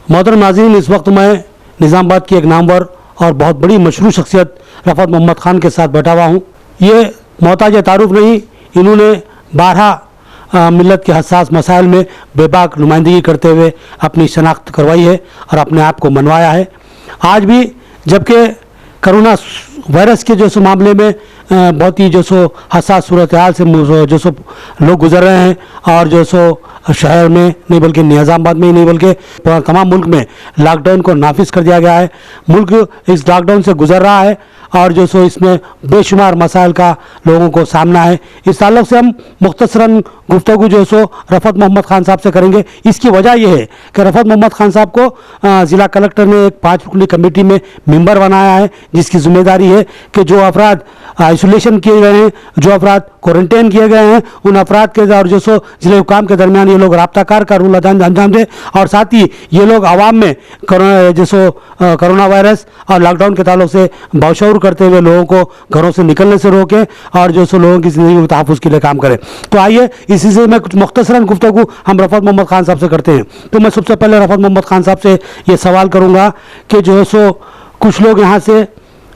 मोहतरम नाज़रीन, इस वक्त मैं निज़ामाबाद की एक नामवर और बहुत बड़ी मशहूर शख्सियत रफ़त मोहम्मद ख़ान के साथ बैठा हुआ हूँ। ये मोहताज तारुफ नहीं, इन्होंने 12 मिलत के हसास मसाइल में बेबाक नुमाइंदगी करते हुए अपनी शनाख्त करवाई है और अपने आप को मनवाया है। आज भी जबकि कोरोना वायरस के जो सो मामले में बहुत ही जो सो हसास सूरत हाल से जो सो लोग गुजर रहे हैं और जो सो शहर में नहीं बल्कि निज़ामाबाद में ही नहीं बल्कि तमाम मुल्क में लॉकडाउन को नाफिज कर दिया गया है। मुल्क इस लॉकडाउन से गुजर रहा है और जो सो इसमें बेशुमार मसाइल का लोगों को सामना है। इस ताल्लुक़ से हम मुख्तसरन गुफ्तगू जो सो रफ़त मोहम्मद ख़ान साहब से करेंगे। इसकी वजह यह है कि रफ़त मोहम्मद ख़ान साहब को ज़िला कलेक्टर ने एक 5 रुकनी कमेटी में मेंबर बनाया है, जिसकी जिम्मेदारी है कि जो अफराद आइसोलेशन किए गए हैं, जो अफराद क्वारंटाइन किए गए हैं, उन अफराद के और जो सो ज़िले हुकाम के दरमियान ये लोग राब्ताकार का रूल अंजाम दें और साथ ही ये लोग आवाम में कोरोना वायरस और लॉकडाउन के ताल्लुक से बाशऊर करते हुए लोगों को घरों से निकलने से रोकें और जो सो लोगों की ज़िंदगी में तहफ़्फ़ुज़ के लिए काम करें। तो आइए इसी से मैं कुछ मुख्तसरन गुफ्तगू हम रफ़त मोहम्मद ख़ान साहब से करते हैं। तो मैं सबसे पहले रफ़त मोहम्मद ख़ान साहब से ये सवाल करूँगा कि जो है सो कुछ लोग यहाँ से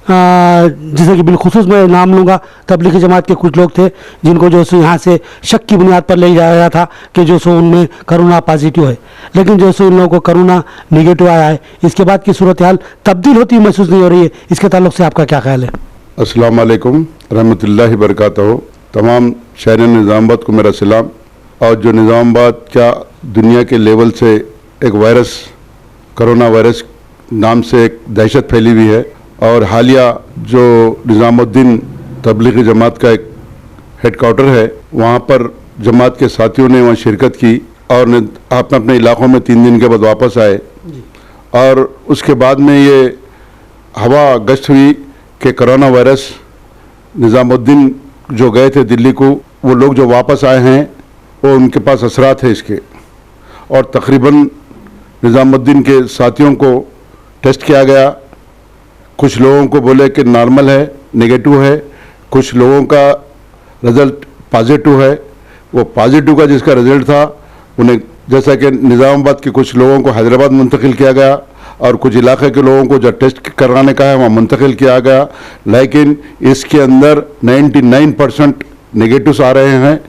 जैसे कि बिलखुसूस मैं नाम लूँगा, तबलीगी जमात के कुछ लोग थे जिनको जो सो यहाँ से शक की बुनियाद पर ले जाया गया था कि जो सो उनमें कोरोना पॉजिटिव है, लेकिन जो सो इन लोगों को कोरोना निगेटिव आया है। इसके बाद की सूरत हाल तब्दील होती महसूस नहीं हो रही है। इसके ताल्लुक से आपका क्या ख्याल है? अस्सलाम वालेकुम रहमतुल्लाहि बरकातहू। तमाम शहर निज़ामाबाद को मेरा सलाम। और जो निज़ामाबाद क्या दुनिया के लेवल से एक वायरस कोरोना वायरस नाम से एक दहशत फैली हुई है और हालिया जो निज़ामुद्दीन तबलीगी जमात का एक हेडक्वार्टर है, वहाँ पर जमात के साथियों ने वहाँ शिरकत की और अपने अपने इलाक़ों में 3 दिन के बाद वापस आए। और उसके बाद में ये हवा गश्त हुई कि कोरोना वायरस निज़ामुद्दीन जो गए थे दिल्ली को, वो लोग जो वापस आए हैं वो उनके पास असरात है इसके। और तकरीबन निज़ामुद्दीन के साथियों को टेस्ट किया गया। कुछ लोगों को बोले कि नॉर्मल है, नेगेटिव है, कुछ लोगों का रिज़ल्ट पॉजिटिव है। वो पॉजिटिव का जिसका रिज़ल्ट था उन्हें जैसा कि निज़ामाबाद के कुछ लोगों को हैदराबाद मुंतकिल किया गया और कुछ इलाके के लोगों को जो टेस्ट कराने का है वहाँ मुंतकिल किया गया, लेकिन इसके अंदर 99% नेगेटिव्स आ रहे हैं।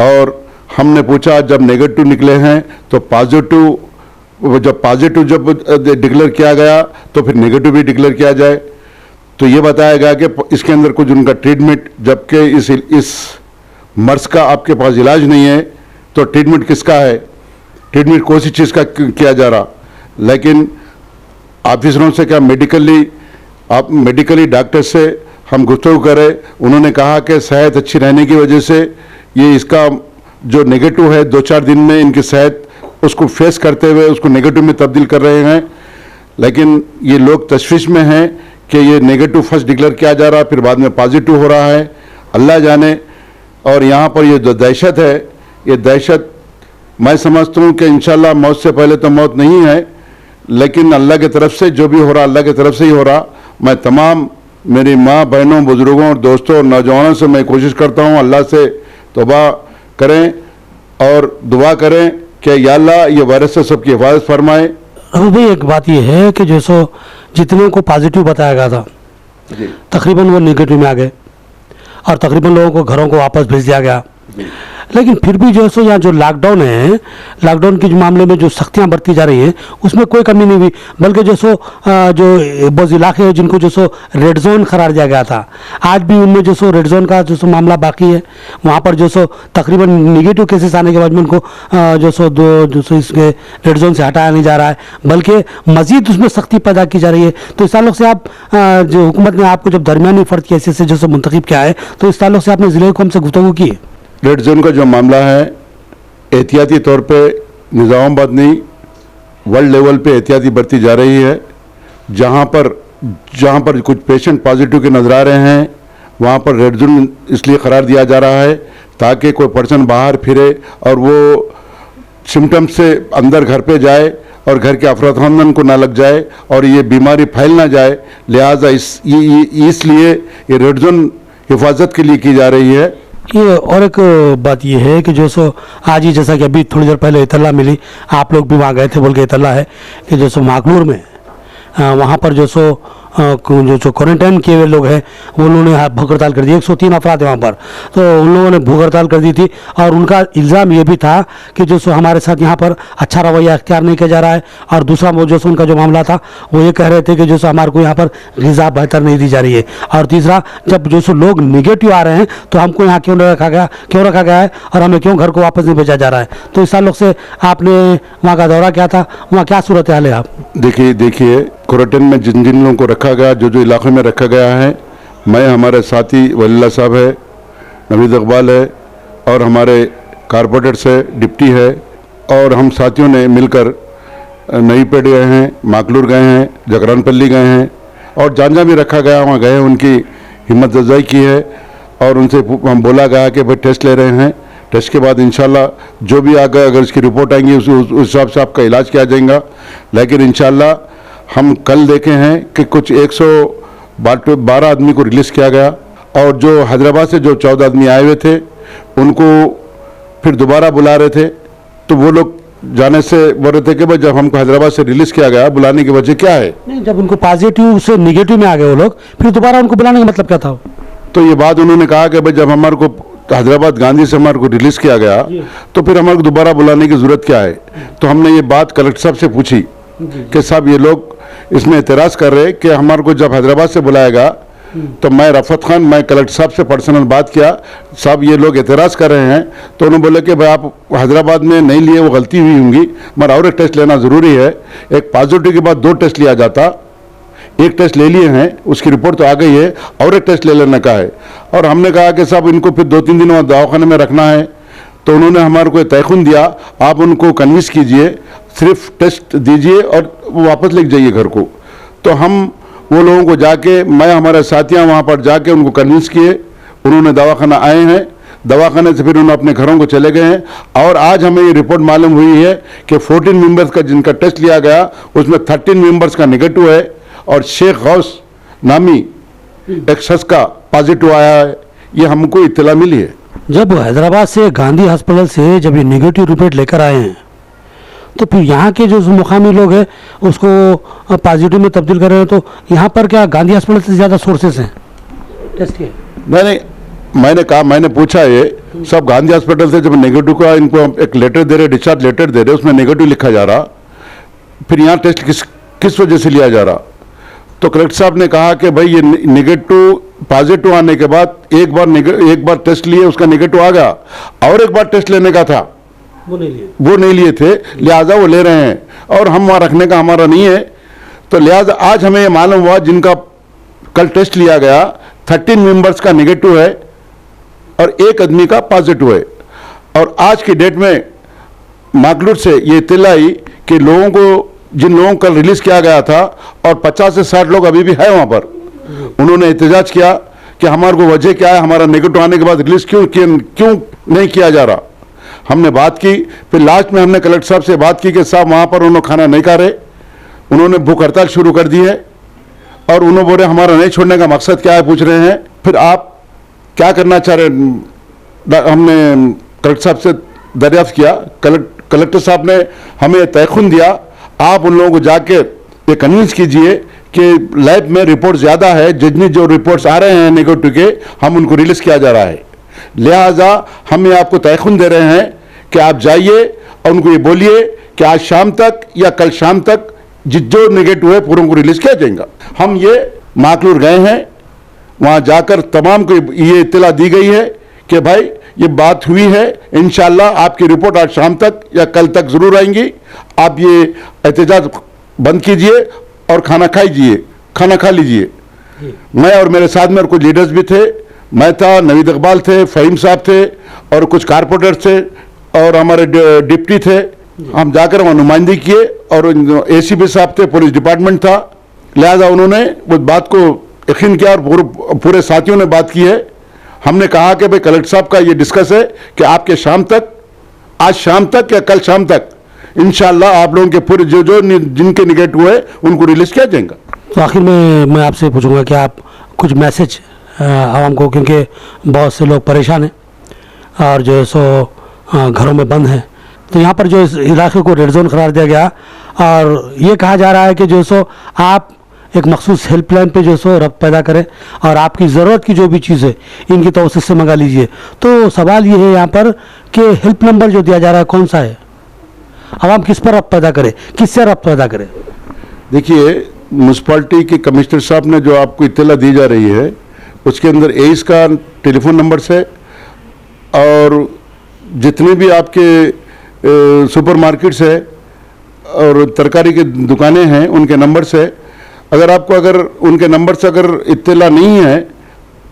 और हमने पूछा जब नेगेटिव निकले हैं तो पॉजिटिव जब डिक्लेयर किया गया तो फिर नेगेटिव भी डिक्लेयर किया जाए। तो ये बताया गया कि इसके अंदर कुछ उनका ट्रीटमेंट, जबकि इस मर्ज का आपके पास इलाज नहीं है तो ट्रीटमेंट किसका है, ट्रीटमेंट कौन सी चीज़ का किया जा रहा। लेकिन ऑफिसरों से क्या मेडिकली डॉक्टर से हम गुफ्तगू करें, उन्होंने कहा कि सेहत अच्छी रहने की वजह से ये इसका जो नेगेटिव है 2-4 दिन में इनकी सेहत उसको फेस करते हुए उसको नेगेटिव में तब्दील कर रहे हैं। लेकिन ये लोग तशवीश में हैं कि ये नेगेटिव फर्स्ट डिक्लेयर किया जा रहा है, फिर बाद में पॉजिटिव हो रहा है, अल्लाह जाने। और यहाँ पर ये जो दहशत है, ये दहशत मैं समझता हूँ कि इंशाल्लाह मौत से पहले तो मौत नहीं है, लेकिन अल्लाह की तरफ से जो भी हो रहा अल्लाह की तरफ से ही हो रहा। मैं तमाम मेरी माँ बहनों बुज़ुर्गों और दोस्तों और नौजवानों से मैं कोशिश करता हूँ अल्लाह से तौबा करें और दुआ करें कि या अल्लाह ये वायरस से सबकी हिफाजत फरमाए। अभी भाई एक बात ये है कि जो सो जितने को पॉजिटिव बताया गया था तकरीबन वो नेगेटिव में आ गए और तकरीबन लोगों को घरों को वापस भेज दिया गया। लेकिन फिर भी जो सो यहाँ जो लॉकडाउन है, लॉकडाउन के मामले में जो सख्तियाँ बरती जा रही हैं उसमें कोई कमी नहीं हुई, बल्कि जो सो जो बहुत इलाके हैं जिनको जो सो रेड जोन करार दिया गया था, आज भी उनमें जो सो रेड जोन का जो सो मामला बाकी है। वहाँ पर जो सो तकरीबन नेगेटिव केसेस आने के बाद में उनको जो सो इसके रेड जोन से हटाया नहीं जा रहा है, बल्कि मज़ीद उसमें सख्ती पैदा की जा रही है। तो इस ताल्लुक़ से आप जो हुकूमत ने आपको जब दरमियानी फ़र्द की हैसियत से जो सो मुंतखब किया है, तो इस ताल्लुक़ से आपने ज़िले हुकूम से गुफ्तगू की है? रेड जोन का जो मामला है एहतियाती तौर पे निज़ामाबाद नहीं वर्ल्ड लेवल पे एहतियाती बरती जा रही है। जहाँ पर कुछ पेशेंट पॉजिटिव के नज़र आ रहे हैं वहाँ पर रेड जोन इसलिए करार दिया जा रहा है ताकि कोई पर्सन बाहर फिरे और वो सिम्टम्स से अंदर घर पे जाए और घर के अफराद-खानदान को ना लग जाए और ये बीमारी फैल ना जाए। लिहाजा इसलिए ये रेड जोन हिफाजत के लिए की जा रही है। ये और एक बात ये है कि जो सो आज ही जैसा कि अभी थोड़ी देर पहले इतला मिली, आप लोग भी वहाँ गए थे बोल के इतला है कि जो सो मागलूर में वहाँ पर जो सो जो क्वारंटाइन किए हुए लोग हैं उन्होंने भूख हड़ताल कर दी। 103 अफराद है वहाँ पर, तो उन लोगों ने भूख हड़ताल कर दी थी और उनका इल्ज़ाम ये भी था कि जो सो हमारे साथ यहाँ पर अच्छा रवैया अख्तियार नहीं किया जा रहा है। और दूसरा वो जो सो उनका जो मामला था वो ये कह रहे थे कि जो सो हमारे को यहाँ पर ग़िज़ा बेहतर नहीं दी जा रही है। और तीसरा, जब जो सो लोग निगेटिव आ रहे हैं तो हमको यहाँ क्यों रखा गया है और हमें क्यों घर को वापस नहीं भेजा जा रहा है। तो इस ताल्लुक से आपने वहाँ का दौरा किया था, वहाँ क्या सूरत हाल है? आप देखिए क्वारंटाइन में जिन जिन लोगों को रखा गया, जो इलाके में रखा गया है, मैं, हमारे साथी वलील्लाह साहब है, नवीद इकबाल है और हमारे कारपोरेटर से डिप्टी है और हम साथियों ने मिलकर नई पेड़ गए हैं, माकलूर गए हैं, जगरानपल्ली गए हैं और जहाँ भी रखा गया वहाँ गए, उनकी हिम्मत अफजाई की है और उनसे हम बोला गया कि भाई टेस्ट ले रहे हैं, टेस्ट के बाद इंशाल्लाह जो भी आगे अगर इसकी रिपोर्ट आएंगी उस हिसाब से आपका इलाज किया जाएगा। लेकिन इंशाल्लाह हम कल देखे हैं कि कुछ 112 आदमी को रिलीज़ किया गया और जो हैदराबाद से जो 14 आदमी आए हुए थे उनको फिर दोबारा बुला रहे थे, तो वो लोग जाने से बोल रहे थे कि भाई जब हमको हैदराबाद से रिलीज़ किया गया, बुलाने की वजह क्या है? नहीं, जब उनको पॉजिटिव से निगेटिव में आ गए वो लोग, फिर दोबारा उनको बुलाने का मतलब क्या था? तो ये बात उन्होंने कहा कि भाई जब हमारे को हैदराबाद गांधी से हमारे को रिलीज़ किया गया तो फिर हमारे को दोबारा बुलाने की ज़रूरत क्या है। तो हमने ये बात कलेक्टर साहब से पूछी कि साहब ये लोग इसमें एतराज़ कर रहे कि हमारे को जब हैदराबाद से बुलाएगा, तो मैं रफ़त खान, मैं कलेक्टर साहब से पर्सनल बात किया, साहब ये लोग एतराज़ कर रहे हैं। तो उन्होंने बोले कि भाई आप हैदराबाद में नहीं लिए, वो गलती हुई होंगी, मगर और एक टेस्ट लेना ज़रूरी है। एक पॉजिटिव के बाद 2 टेस्ट लिया जाता, एक टेस्ट ले लिए हैं, उसकी रिपोर्ट तो आ गई है, और एक टेस्ट ले लेने का है। और हमने कहा कि साहब इनको फिर 2-3 दिन वहाँ दवाखाने में रखना है। तो उन्होंने हमारे को तयखुन दिया, आप उनको कन्विंस कीजिए, सिर्फ टेस्ट दीजिए और वो वापस लेके जाइए घर को। तो हम वो लोगों को जाके, मैं हमारे साथियाँ वहाँ पर जाके उनको कन्विंस किए, उन्होंने दवाखाना आए हैं, दवाखाने से फिर उन्होंने अपने घरों को चले गए हैं। और आज हमें ये रिपोर्ट मालूम हुई है कि 14 मेंबर्स का जिनका टेस्ट लिया गया उसमें 13 मेंबर्स का नेगेटिव है और शेख गौस नामी एक शख्स का पॉजिटिव आया है, ये हमको इत्तला मिली है। जब हैदराबाद से गांधी हॉस्पिटल से जब ये नेगेटिव रिपोर्ट लेकर आए हैं तो फिर यहाँ के जो मुकामी लोग हैं उसको पॉजिटिव में तब्दील कर रहे हैं, तो यहाँ पर क्या गांधी हॉस्पिटल से ज़्यादा सोर्सेस हैं टेस्ट के? मैंने पूछा ये सब गांधी हॉस्पिटल से जब नेगेटिव का इनको एक लेटर दे रहे, डिस्चार्ज लेटर दे रहे, उसमें नेगेटिव लिखा जा रहा, फिर यहाँ टेस्ट किस वजह से लिया जा रहा? तो कलेक्टर साहब ने कहा कि भाई ये नेगेटिव पॉजिटिव आने के बाद एक बार टेस्ट लिए, उसका नेगेटिव आ गया, और एक बार टेस्ट लेने का था, वो नहीं लिए थे, लिहाजा वो ले रहे हैं और हम वहाँ रखने का हमारा नहीं है। तो लिहाजा आज हमें ये मालूम हुआ जिनका कल टेस्ट लिया गया 13 मेंबर्स का नेगेटिव है और एक आदमी का पॉजिटिव है। और आज की डेट में माकलूर से ये इत्तला आई कि लोगों को, जिन लोगों को कल रिलीज़ किया गया था और 50 से 60 लोग अभी भी है वहाँ पर, उन्होंने एहतजाज किया कि हमारे को वजह क्या है, हमारा नेगेटिव आने के बाद रिलीज़ क्यों नहीं किया जा रहा। हमने बात की, फिर लास्ट में हमने कलेक्टर साहब से बात की कि साहब वहाँ पर उन्होंने खाना नहीं खा रहे, उन्होंने भूख हड़ताल शुरू कर दी है और उन्होंने बोले हमारा नहीं छोड़ने का मकसद क्या है, पूछ रहे हैं, फिर आप क्या करना चाह रहे हैं। हमने कलेक्टर साहब से दरियाफ्त किया, कलेक्टर साहब ने हमें तयखुन दिया, आप उन लोगों को जाके ये कन्विंस कीजिए कि लैब में रिपोर्ट ज़्यादा है, जितनी जो रिपोर्ट्स आ रहे हैं नेगेटिव के, हम उनको रिलीज़ किया जा रहा है। लिहाजा हम आपको तयखुन दे रहे हैं कि आप जाइए और उनको ये बोलिए कि आज शाम तक या कल शाम तक जो नेगेटिव है पूरों को रिलीज़ किया जाएगा। हम ये माकलूर गए हैं, वहाँ जाकर तमाम को ये इत्तला दी गई है कि भाई ये बात हुई है, इंशाल्लाह आपकी रिपोर्ट आज शाम तक या कल तक ज़रूर आएंगी। आप ये एहतजाज बंद कीजिए और खाना खा लीजिए। मैं और मेरे साथ में और कुछ लीडर्स भी थे, मैं था, नवीद इकबाल थे, फ़हीम साहब थे और कुछ कारपोरेटर थे और हमारे डिप्टी थे। हम जाकर वहाँ नुमाइंदगी किए और ACP साहब थे, पुलिस डिपार्टमेंट था। लिहाजा उन्होंने उस बात को यकीन किया और पूरे साथियों ने बात की है। हमने कहा कि भाई कलेक्टर साहब का ये डिस्कस है कि आपके आज शाम तक या कल शाम तक इंशाल्लाह आप लोगों के पूरे जो जिनके निगेटिव है उनको रिलीज़ किया जाएगा। तो आखिर में मैं आपसे पूछूंगा कि आप कुछ मैसेज आवाम को, क्योंकि बहुत से लोग परेशान हैं। और जो है सो घरों में बंद हैं। तो यहाँ पर जो इस इलाके को रेड जोन करार दिया गया और ये कहा जा रहा है कि जो है सो आप एक मखसूस हेल्पलाइन पे जो है सो रब्त पैदा करें और आपकी ज़रूरत की जो भी चीज़ है इनकी तवसीत से मंगा लीजिए। तो सवाल ये है यहाँ पर कि हेल्प नंबर जो दिया जा रहा है कौन सा है, आवाम किस पर रब्त पैदा करे, किससे रब्त पैदा करे? देखिए, म्यूनसिपाल्टी के कमिश्नर साहब ने जो आपको इत्तला दी जा रही है उसके अंदर 23 का टेलीफोन नंबर से और जितने भी आपके सुपर मार्केट्स है और तरकारी की दुकानें हैं उनके नंबर से अगर उनके नंबर से अगर इत्तला नहीं है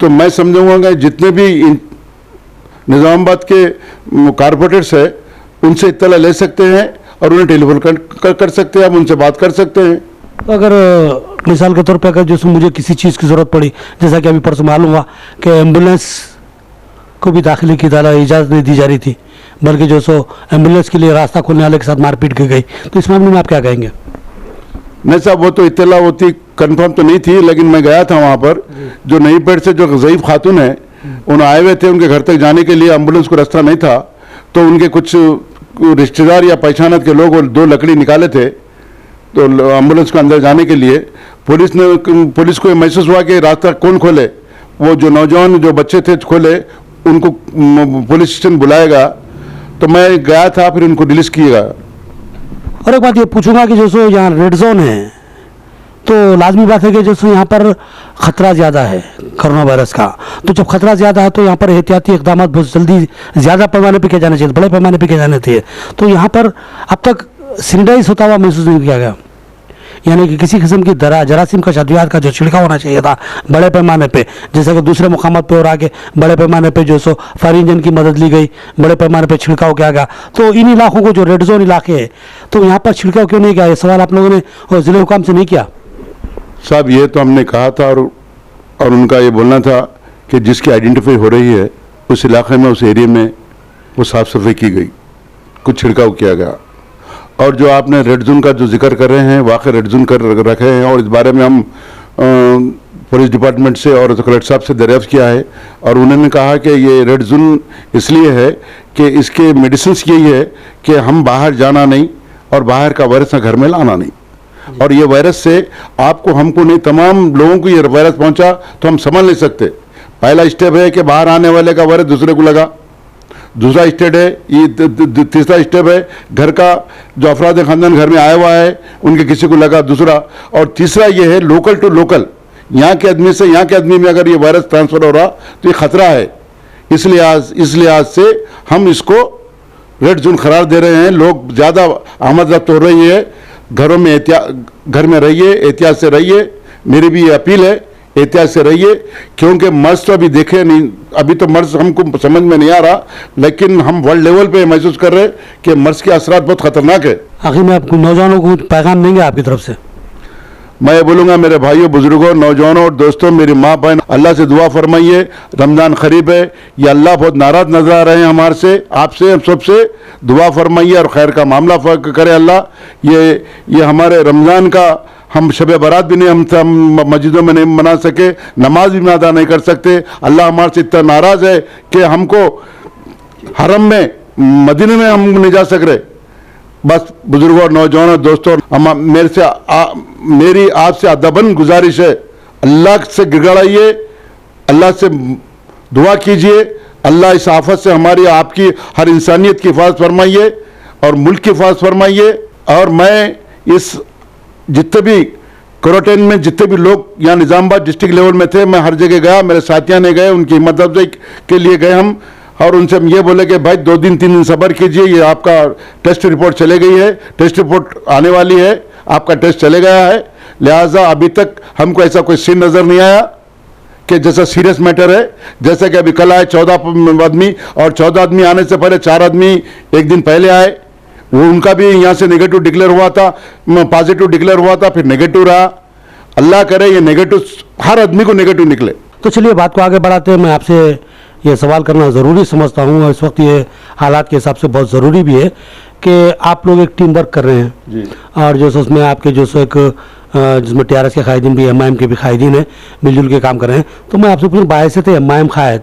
तो मैं समझूंगा कि जितने भी निज़ामाबाद के कारपोरेटर्स है उनसे इत्तला ले सकते हैं और उन्हें टेलीफोन कर सकते हैं, आप उनसे बात कर सकते हैं। तो अगर मिसाल के तौर पे अगर जैसे मुझे किसी चीज़ की ज़रूरत पड़ी, जैसा कि अभी परसों मालूम हुआ कि एम्बुलेंस को भी दाखिले की इजाज़त नहीं दी जा रही थी, बल्कि जो सो एम्बुलेंस के लिए रास्ता खोलने वाले के साथ मारपीट की गई, तो इस मामले में आप क्या कहेंगे? नहीं साहब, वो तो इत्तला होती कंफर्म तो नहीं थी, लेकिन मैं गया था वहाँ पर। जो नई पेड़ से जो ज़ईफ़ खातून है उन्हें आए हुए थे, उनके घर तक जाने के लिए एम्बुलेंस को रास्ता नहीं था, तो उनके कुछ रिश्तेदार या पहचानत के लोग 2 लकड़ी निकाले थे तो एम्बुलेंस को अंदर जाने के लिए पुलिस को महसूस हुआ कि रास्ता कौन खोले, वो जो नौजवान जो बच्चे थे खोले, उनको पुलिस स्टेशन बुलाएगा। तो मैं गया था, फिर उनको रिलीज किएगा। और एक बात ये पूछूंगा कि जैसे यहाँ रेड जोन है तो लाजमी बात है कि जैसे यहाँ पर ख़तरा ज़्यादा है कोरोना वायरस का, तो जब खतरा ज़्यादा है तो यहाँ पर एहतियाती इक़दाम बहुत जल्दी ज़्यादा पैमाने पे किए जाने चाहिए, बड़े पैमाने पे किए जाने चाहिए। तो यहाँ पर अब तक सैनिटाइज होता हुआ महसूस नहीं किया गया, यानी कि किसी किस्म की जरासीम का अद्वियात का जो छिड़काव होना चाहिए था बड़े पैमाने पे, जैसे कि दूसरे मुकामात पे और आगे बड़े पैमाने पे जो सो फायर इंजन की मदद ली गई, बड़े पैमाने पे छिड़काव किया गया। तो इन इलाकों को जो रेड जोन इलाके हैं तो यहाँ पर छिड़काव क्यों नहीं किया? ये सवाल आप लोगों ने ज़िले हुकाम से नहीं किया? साहब, ये तो हमने कहा था और उनका ये बोलना था कि जिसकी आइडेंटिफाई हो रही है उस इलाके में, उस एरिया में वो साफ़ सफाई की गई, कुछ छिड़काव किया गया। और जो आपने रेड जोन का जो जिक्र कर रहे हैं, वाकई रेड जोन कर रखे हैं और इस बारे में हम पुलिस डिपार्टमेंट से और कलेक्टर साहब से दरियाफ्त किया है और उन्होंने कहा कि ये रेड जोन इसलिए है कि इसके मेडिसिन यही है कि हम बाहर जाना नहीं और बाहर का वायरस घर में लाना नहीं, और ये वायरस से आपको हमको नहीं तमाम लोगों को ये वायरस पहुंचा तो हम समझ नहीं सकते। पहला स्टेप है कि बाहर आने वाले का वायरस दूसरे को लगा, दूसरा स्टेप है ये तीसरा स्टेप है घर का जो अफराद खानदान घर में आया हुआ है उनके किसी को लगा दूसरा, और तीसरा ये है लोकल टू लोकल, यहाँ के आदमी से यहाँ के आदमी में अगर ये वायरस ट्रांसफर हो रहा तो ये खतरा है। इसलिए आज से हम इसको रेड जोन करार दे रहे हैं। लोग ज़्यादा आमद रफ्त हो रही है, घरों में घर में रहिए, एहतियात से रहिए, मेरी भी ये अपील है, एहतियात से रहिए, क्योंकि मर्ज तो अभी देखे नहीं, अभी तो मर्ज हमको समझ में नहीं आ रहा, लेकिन हम वर्ल्ड लेवल पे महसूस कर रहे हैं कि मर्ज के असरात बहुत खतरनाक है। आखिर में आपको नौजवानों को पैगाम देंगे आपकी तरफ से? मैं ये बोलूँगा मेरे भाइयों, बुजुर्गों, नौजवानों और दोस्तों, मेरी माँ बहन, अल्लाह से दुआ फरमाइए, रमज़ान करीब है, ये अल्लाह बहुत नाराज़ नजर आ रहे हैं हमारे से, आपसे, हम सबसे दुआ फरमाइए और खैर का मामला करे अल्लाह। ये हमारे रमज़ान का हम शब बारात भी नहीं हम मस्जिदों में नहीं मना सके, नमाज भी अदा नहीं कर सकते। अल्लाह हमारे से इतना नाराज़ है कि हमको हरम में मदीने में हम नहीं जा सक रहे। बस बुजुर्गों और नौजवानों दोस्तों, मेरी आपसे अदबन गुजारिश है, अल्लाह से गिड़गड़ाइए, अल्लाह से दुआ कीजिए, अल्लाह इस आफत से हमारी आपकी हर इंसानियत की हिफाजत फरमाइए और मुल्क की हिफाजत फरमाइए। और मैं इस जितने भी क्वारंटाइन में जितने भी लोग यहाँ निज़ामाबाद डिस्ट्रिक्ट लेवल में थे, मैं हर जगह गया, मेरे साथियों ने गए, उनकी हिम्मत अफजाई के लिए गए हम, और उनसे हम ये बोले कि भाई 2 दिन 3 दिन सब्र कीजिए, ये आपका टेस्ट रिपोर्ट चले गई है, टेस्ट रिपोर्ट आने वाली है, आपका टेस्ट चले गया है, लिहाजा अभी तक हमको ऐसा कोई सीन नज़र नहीं आया कि जैसा सीरियस मैटर है। जैसे कि अभी कल आए 14 आदमी, और 14 आदमी आने से पहले 4 आदमी एक दिन पहले आए, वो उनका भी यहाँ से नेगेटिव डिक्लेयर हुआ था, पॉजिटिव डिक्लेयर हुआ था, फिर नेगेटिव रहा। अल्लाह करे ये नेगेटिव हर आदमी को नेगेटिव निकले। तो चलिए बात को आगे बढ़ाते हैं। मैं आपसे ये सवाल करना ज़रूरी समझता हूँ और इस वक्त ये हालात के हिसाब से बहुत ज़रूरी भी है कि आप लोग एक टीम वर्क कर रहे हैं जी। और जो सो उसमें आपके जो सो एक जिसमें TRS के कायदीन भी, MIM के भी कायदीन हैं, मिलजुल के काम कर रहे हैं। तो मैं आपसे पूछूँ, बायसे थे MIM कायद,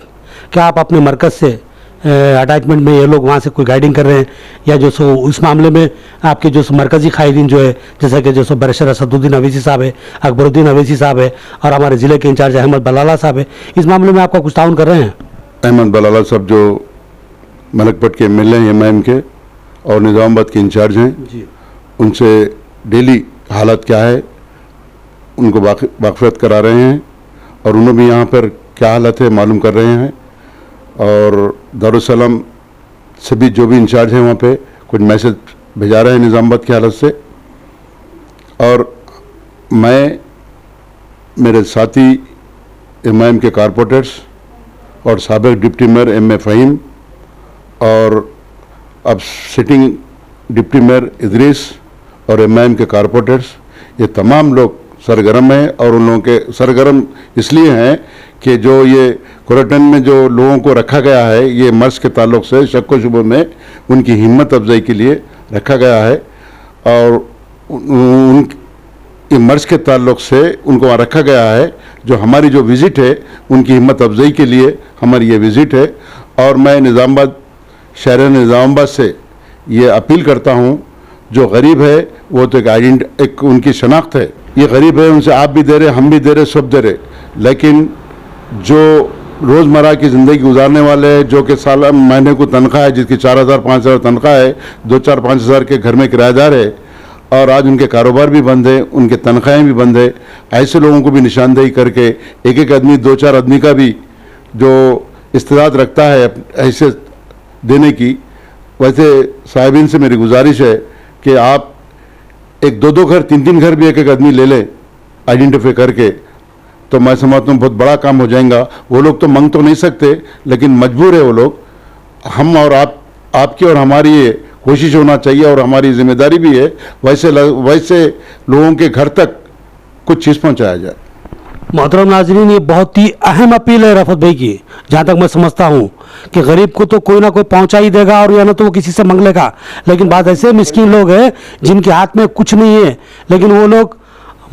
क्या आप अपने मरकज़ से अटैचमेंट में ये लोग वहाँ से कोई गाइडिंग कर रहे हैं, या जो सो उस मामले में आपके जो सो मरकज़ी कायदीन जो है, जैसा कि जो सो बैरिस्टर असदुद्दीन अवैसी साहब है, अकबरुद्दीन अवैसी साहब है, और हमारे ज़िले के इंचार्ज अहमद बलाला साहब है, इस मामले में आपका कुछ ताउन कर रहे हैं? अहमद बलाला साहब जो मलकपट के एमएलए हैं एमआईएम के और निज़ामाबाद के इंचार्ज हैं जी, उनसे डेली हालत क्या है उनको वाकफियत करा रहे हैं और उन्हें भी यहाँ पर क्या हालत है मालूम कर रहे हैं। और दारुसलाम से भी जो भी इंचार्ज हैं वहाँ पे कुछ मैसेज भेजा रहे हैं निज़ामाबाद की हालत से। और मैं, मेरे साथी एमआईएम के कारपोरेटर्स और साबिक डिप्टी मेयर एम.ए. फ़हीम और अब सिटिंग डिप्टी मेयर इदरीस और एमआईएम के कारपोरेटर्स, ये तमाम लोग सरगर्म हैं। और उन लोगों के सरगर्म इसलिए हैं कि जो ये क्वारंटाइन में जो लोगों को रखा गया है, ये मर्ज के ताल्लुक से शक व शुबे में उनकी हिम्मत अफजाई के लिए रखा गया है। और ये मर्ज के ताल्लुक से उनको वहाँ रखा गया है। जो हमारी जो विज़िट है उनकी हिम्मत अफजाई के लिए हमारी ये विज़िट है। और मैं निज़ामाबाद, शहर निज़ामाबाद से ये अपील करता हूँ, जो गरीब है वो तो एक उनकी शनाख्त है, ये गरीब है, उनसे आप भी दे रहे, हम भी दे रहे, सब दे रहे, लेकिन जो रोज़मर्रा की ज़िंदगी गुजारने वाले हैं, जो कि साल महीने को तनख्वाह है, जिसकी 4,000 5,000 तनख्वाह है, 2-4 5,000 के घर में किराएदार है और आज उनके कारोबार भी बंद है, उनके तनख्वाहें भी बंद है, ऐसे लोगों को भी निशानदेही करके एक एक आदमी 2-4 आदमी का भी जो इस्तेदाद रखता है हैसियत देने की, वैसे साहिबीन से मेरी गुजारिश है कि आप एक 2-2 घर 3-3 घर भी एक एक आदमी ले लें आइडेंटिफाई करके, तो मैं समझता हूँ बहुत बड़ा काम हो जाएगा। वो लोग तो मांग तो नहीं सकते लेकिन मजबूर है वो लोग। हम और आपकी और हमारी ये कोशिश होना चाहिए और हमारी जिम्मेदारी भी है वैसे लोगों के घर तक कुछ चीज़ पहुँचाया जाए। मोहतरम नाज़रीन, ये बहुत ही अहम अपील है रफ़त भाई की। जहाँ तक मैं समझता हूँ कि गरीब को तो कोई ना कोई पहुँचा ही देगा और या ना तो वो किसी से मांग लेगा, लेकिन बात ऐसे मिस्कीन लोग हैं जिनके हाथ में कुछ नहीं है, लेकिन वो लोग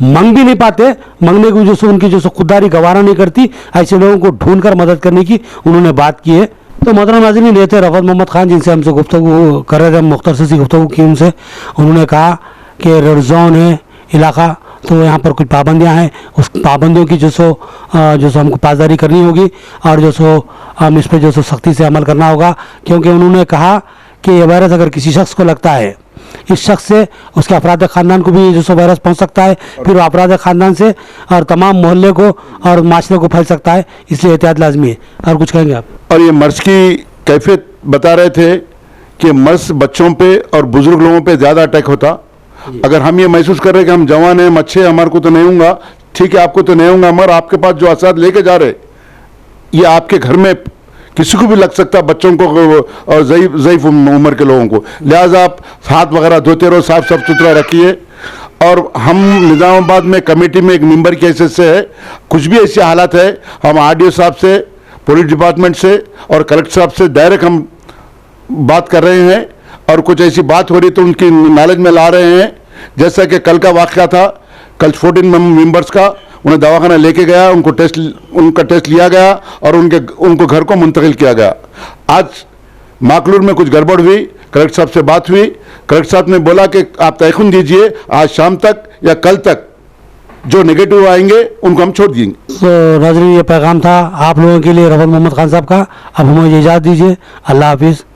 मांग भी नहीं पाते, मांगने की जो उनकी जो खुददारी गवारा नहीं करती, ऐसे लोगों को ढूंढ कर मदद करने की उन्होंने बात की है। तो मोहतरम नाज़रीन, ये थे रफ़त मोहम्मद ख़ान जिनसे हमसे गुफ्तगू कर रहे थे, मुख्तसर सी गुफ्तगू की उनसे। उन्होंने कहा कि रेड जोन है इलाका, तो यहाँ पर कुछ पाबंदियाँ हैं, उस पाबंदियों की जो सो हमको पासदारी करनी होगी और जो सो हम इस पर जो सो सख्ती से अमल करना होगा, क्योंकि उन्होंने कहा कि ये वायरस अगर किसी शख्स को लगता है, इस शख्स से उसके अफराद ख़ानदान को भी जो सो वायरस पहुँच सकता है, फिर वो अफराद ख़ानदान से और तमाम मोहल्ले को और माशरे को फैल सकता है, इसलिए एहतियात लाजमी है। और कुछ कहेंगे आप? और ये मर्ज की कैफियत बता रहे थे कि मर्ज बच्चों पे और बुजुर्ग लोगों पे ज़्यादा अटैक होता। अगर हम ये महसूस कर रहे हैं कि हम जवान हैं, अच्छे हैं, हमारे को तो नहीं होगा, ठीक है आपको तो नहीं होगा, मगर आपके पास जो असर लेके जा रहे ये आपके घर में किसी को भी लग सकता है, बच्चों को और ज़ईफ उम्र के लोगों को। लिहाजा आप हाथ वगैरह धोते रहो, साफ सुथरा रखिए। और हम निज़ामाबाद में कमेटी में एक मेंबर की हैसियत से है, कुछ भी ऐसी हालत है हम आरडीओ साहब से, पुलिस डिपार्टमेंट से और कलेक्टर साहब से डायरेक्ट हम बात कर रहे हैं और कुछ ऐसी बात हो रही तो उनकी नॉलेज में ला रहे हैं। जैसा कि कल का वाक़या था, कल 14 मेंबर्स का उन्हें दवाखाना लेके गया, उनका टेस्ट लिया गया और उनको घर को मुंतकिल किया गया। आज माकलूर में कुछ गड़बड़ हुई, कलेक्टर साहब से बात हुई, कलेक्टर साहब ने बोला कि आप तयखुन दीजिए, आज शाम तक या कल तक जो नेगेटिव आएंगे उनको हम छोड़ देंगे। तो नाज़रीन, ये पैगाम था आप लोगों के लिए रफ़त मोहम्मद ख़ान साहब का। अब हमें इजाज़त दीजिए, अल्लाह हाफिज़।